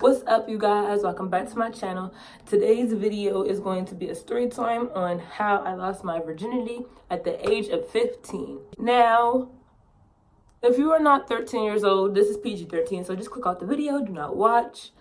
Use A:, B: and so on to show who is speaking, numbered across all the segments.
A: What's up, you guys? Welcome back to my channel. Today's video is going to be a story time on how I lost my virginity at the age of 15. Now, if you are not 13 years old, this is PG-13, so just click off the video, do not watch.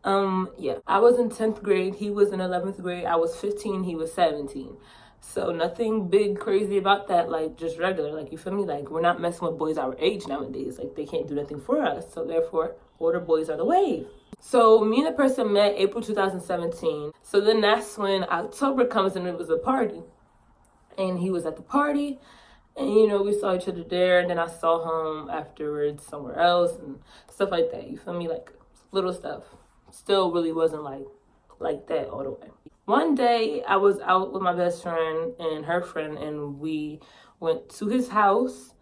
A: Yeah, I was in 10th grade, he was in 11th grade, I was 15, he was 17. So nothing big crazy about that, like just regular, like you feel me? Like we're not messing with boys our age nowadays, like they can't do nothing for us. So therefore, older boys are the wave. So me and the person met April 2017. So then that's when October comes and it was a party. And he was at the party and you know, we saw each other there, and then I saw him afterwards somewhere else and stuff like that. You feel me? Like little stuff. Still really wasn't like that all the way. One day I was out with my best friend and her friend, and we went to his house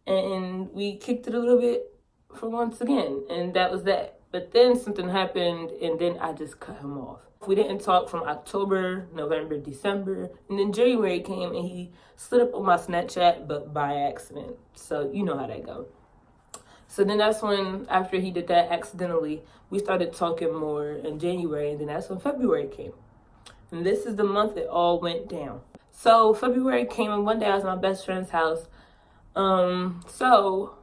A: and we kicked it a little bit for once again, and that was that. But then something happened and then I just cut him off. We didn't talk from October, November, December, and then January came and he slid up on my Snapchat, but by accident. So you know how that goes. So then that's when, after he did that accidentally, we started talking more in January, and then that's when February came. And this is the month it all went down. So February came, and one day I was at my best friend's house. So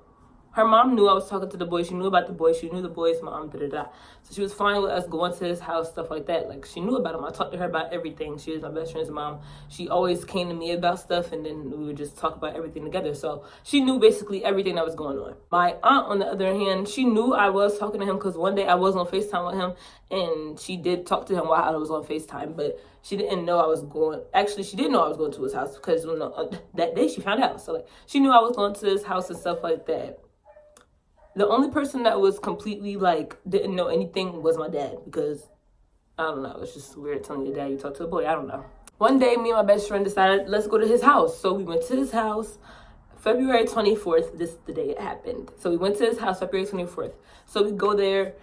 A: her mom knew I was talking to the boy. She knew about the boy. She knew the boy's mom, da-da-da. So she was fine with us going to his house, stuff like that. Like, she knew about him. I talked to her about everything. She was my best friend's mom. She always came to me about stuff, and then we would just talk about everything together. So she knew basically everything that was going on. My aunt, on the other hand, she knew I was talking to him because one day I was on FaceTime with him, and she did talk to him while I was on FaceTime, but she didn't know I was going. Actually, she didn't know I was going to his house because that day she found out. So, like, she knew I was going to his house and stuff like that. The only person that was completely, like, didn't know anything was my dad, because, I don't know, it's just weird telling your dad you talk to a boy, I don't know. One day, me and my best friend decided, let's go to his house. So we went to his house, February 24th, this is the day it happened. So we went to his house, February 24th. So we go there,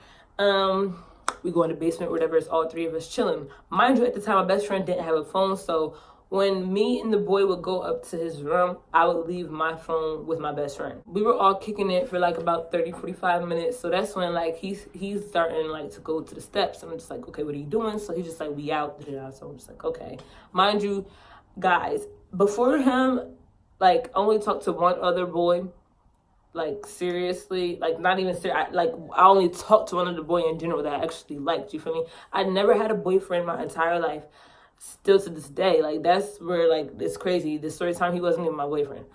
A: we go in the basement, whatever, it's all three of us chilling. Mind you, at the time, my best friend didn't have a phone, so when me and the boy would go up to his room, I would leave my phone with my best friend. We were all kicking it for like about 30, 45 minutes. So that's when like he's starting like to go to the steps. I'm just like, okay, what are you doing? So he's just like, we out. So I'm just like, okay. Mind you, guys, before him, like I only talked to one other boy, like seriously, like not even serious. I only talked to one other boy in general that I actually liked, you feel me? I never had a boyfriend my entire life. Still to this day, like that's where like it's crazy. This story time, he wasn't even my boyfriend.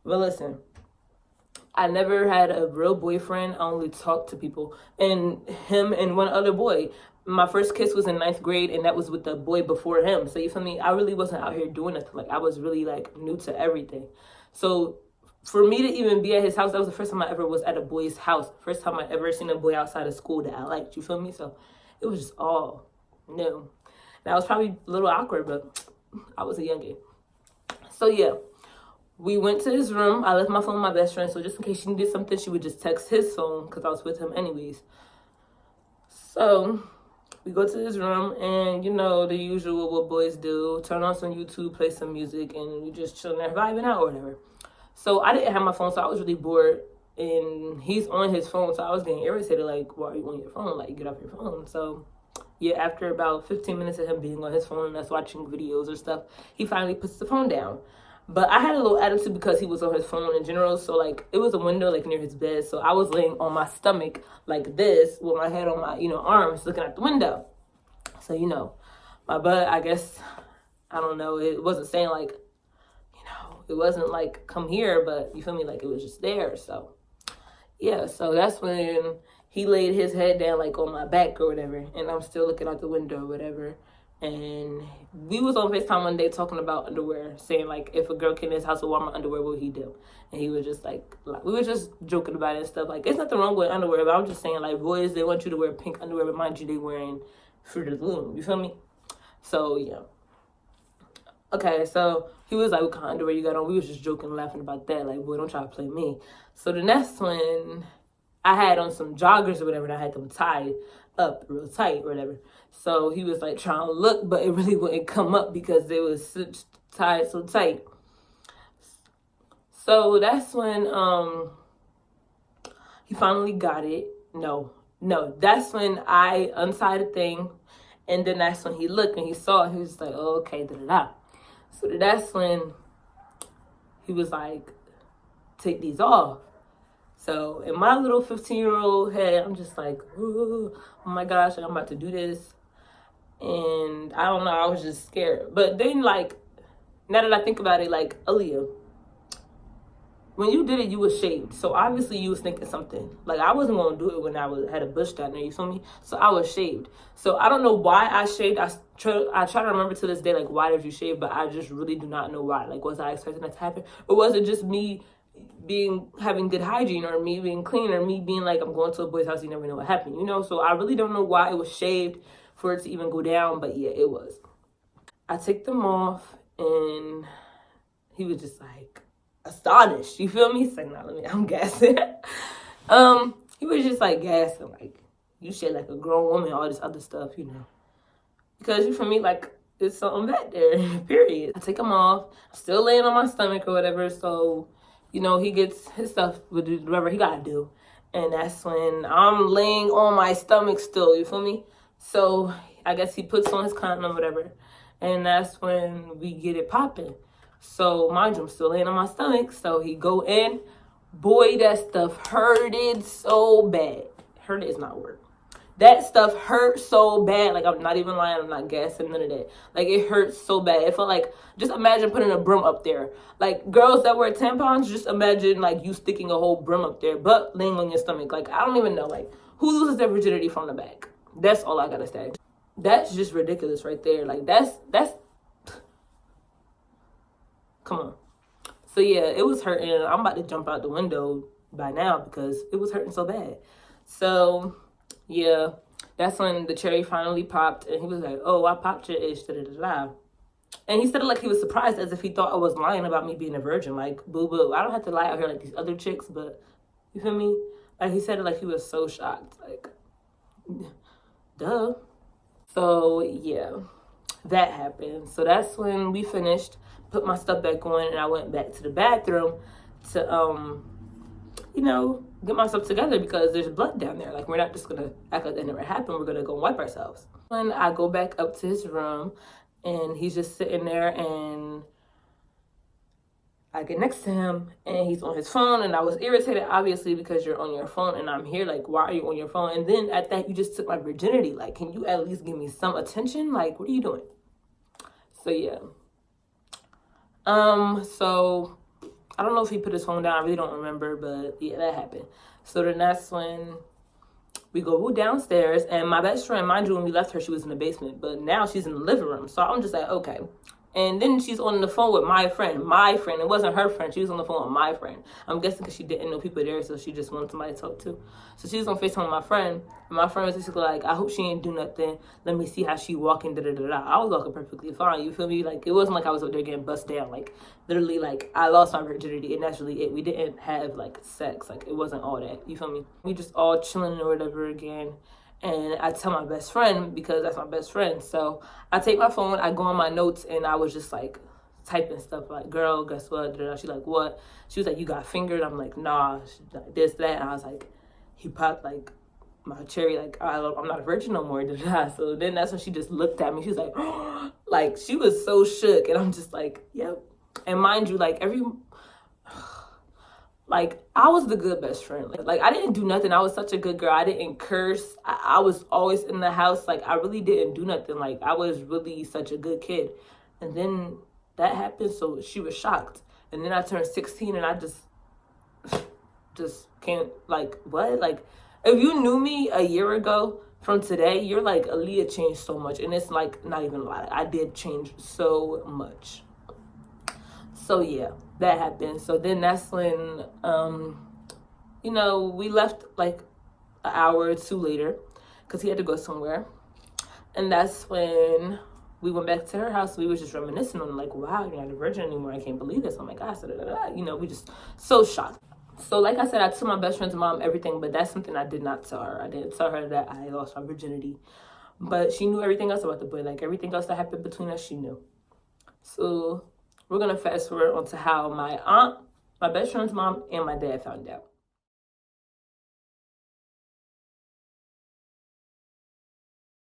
A: But listen, I never had a real boyfriend. I only talked to people, and him and one other boy. My first kiss was in 9th grade, and that was with the boy before him. So you feel me? I really wasn't out here doing nothing. Like I was really like new to everything. So for me to even be at his house, that was the first time I ever was at a boy's house. First time I ever seen a boy outside of school that I liked. You feel me? So it was just all new. That was probably a little awkward, but I was a youngin'. So yeah, we went to his room. I left my phone with my best friend, so just in case she needed something, she would just text his phone because I was with him anyways. So we go to his room, and you know, the usual what boys do, turn on some YouTube, play some music, and we just chilling there vibing out or whatever. So I didn't have my phone, so I was really bored, and he's on his phone, so I was getting irritated, like, why are you on your phone? Like, get off your phone. So yeah, after about 15 minutes of him being on his phone and us watching videos or stuff, he finally puts the phone down. But I had a little attitude because he was on his phone in general. So, like, it was a window, like, near his bed. So I was laying on my stomach like this with my head on my, arms looking out the window. So, my butt, I guess, I don't know. It wasn't saying, like, it wasn't, like, come here. But, you feel me? Like, it was just there. So, yeah. So that's when he laid his head down like on my back or whatever, and I'm still looking out the window or whatever. And we was on FaceTime one day talking about underwear, saying like, if a girl came in his house with warm underwear, what would he do? And he was just like we were just joking about it and stuff. Like, it's nothing wrong with underwear, but I'm just saying, like, boys, they want you to wear pink underwear, but mind you, they wearing Fruit of the Loom. You feel me? So yeah. Okay, so he was like, what kind of underwear you got on? We was just joking, laughing about that. Like, boy, don't try to play me. So the next one, I had on some joggers or whatever, and I had them tied up real tight or whatever. So he was like trying to look, but it really wouldn't come up because they was tied so tight. So that's when he finally got it. No, No, that's when I untied the thing. And then that's when he looked and he saw it. He was like, oh, okay, da da da. So that's when he was like, take these off. So in my little 15-year-old head, I'm just like, oh my gosh, I'm about to do this. And I don't know, I was just scared. But then, like, now that I think about it, like, Aaliyah, when you did it, you was shaved. So obviously you was thinking something. Like, I wasn't going to do it when I had a bush down there, you feel me? So I was shaved. So I don't know why I shaved. I try to remember to this day, like, why did you shave? But I just really do not know why. Like, was I expecting that to happen? Or was it just me having good hygiene, or me being clean, or me being like, I'm going to a boy's house, you never know what happened, you know? So I really don't know why it was shaved for it to even go down, but yeah, it was. I took them off, and he was just like astonished, you feel me? He's like, nah, I'm gassing. He was just like gassing, like, you shit like a grown woman, all this other stuff, you know, because you feel me, like, there's something back there, period. I take them off, I'm still laying on my stomach or whatever, so, you know, he gets his stuff, whatever he gotta do. And that's when I'm laying on my stomach still, you feel me? So I guess he puts on his condom, whatever. And that's when we get it popping. So mind you, I'm still laying on my stomach. So he go in. Boy, that stuff hurted so bad. Hurt is not a word. That stuff hurt so bad. Like, I'm not even lying. I'm not gassing, none of that. Like, it hurt so bad. It felt like, just imagine putting a broom up there. Like, girls that wear tampons, just imagine, like, you sticking a whole broom up there, but laying on your stomach. Like, I don't even know. Like, who loses their virginity from the back? That's all I gotta say. That's just ridiculous right there. Like, that's, come on. So, yeah, it was hurting. I'm about to jump out the window by now because it was hurting so bad. So, yeah, that's when the cherry finally popped, and he was like, oh, I popped your itch, da-da-da-da. And he said it like he was surprised, as if he thought I was lying about me being a virgin. Like, boo-boo, I don't have to lie out here like these other chicks, but, you feel me? Like, he said it like he was so shocked. Like, duh. So, yeah, that happened. So that's when we finished, put my stuff back on, and I went back to the bathroom to, you know, get myself together because there's blood down there. Like, we're not just gonna act like that never happened. We're gonna go wipe ourselves. When I go back up to his room, and he's just sitting there, and I get next to him, and he's on his phone, and I was irritated, obviously, because you're on your phone, and I'm here, like, why are you on your phone? And then at that, you just took my virginity. Like, can you at least give me some attention? Like, what are you doing? So, yeah. So I don't know if he put his phone down. I really don't remember, but yeah, that happened. So then that's when we go downstairs, and my best friend, mind you, when we left her, she was in the basement, but now she's in the living room. So I'm just like, okay. And then she's on the phone with my friend. It wasn't her friend. She was on the phone with my friend. I'm guessing because she didn't know people there, so she just wanted somebody to talk to. So she was on FaceTime with my friend. And my friend was basically like, I hope she ain't do nothing. Let me see how she walking, da-da-da-da. I was walking perfectly fine, you feel me? Like, it wasn't like I was up there getting bust down. Like, literally, like, I lost my virginity, and that's really it. We didn't have, like, sex. Like, it wasn't all that, you feel me? We just all chilling or whatever again. And I tell my best friend, because that's my best friend. So I take my phone, I go on my notes, and I was just like typing stuff like, girl, guess what? She's like, what? She was like, you got fingered? I'm like, nah. She's like, this, that. And I was like, he popped like my cherry, like, I'm not a virgin no more. So then that's when she just looked at me. She was like, oh, like, she was so shook. And I'm just like, yep. And mind you, like, like, I was the good best friend. Like, I didn't do nothing. I was such a good girl. I didn't curse. I was always in the house. Like, I really didn't do nothing. Like, I was really such a good kid. And then that happened, so she was shocked. And then I turned 16, and I just can't, like, what? Like, if you knew me a year ago from today, you're like, Aaliyah changed so much. And it's, like, not even a lie. I did change so much. So, yeah, that happened. So then that's when, you know, we left like an hour or two later because he had to go somewhere. And that's when we went back to her house. We were just reminiscing on, like, wow, you're not a virgin anymore. I can't believe this. Oh, my gosh. You know, we just so shocked. So like I said, I told my best friend's mom everything, but that's something I did not tell her. I didn't tell her that I lost my virginity. But she knew everything else about the boy. Like, everything else that happened between us, she knew. So we're going to fast forward onto how my aunt, my best friend's mom, and my dad found out.